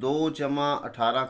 2 + 18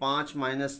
5 -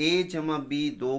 a + b 2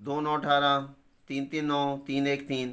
2 × 9 = 18، 3 × 3 = 9، 3 × 1 = 3،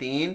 3،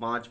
5 -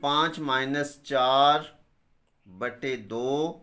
5 - 4/2۔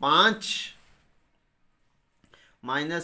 5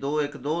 2 1 2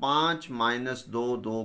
5 - 2 2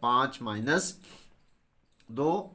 5 - 2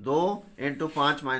2 × 5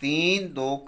3 2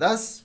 10،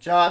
4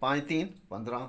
5 3 15،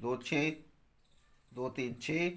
2 6 2 3 6،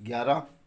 11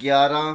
11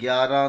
11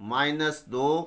-2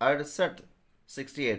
68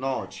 9.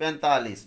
45.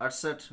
68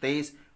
23,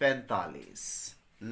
45.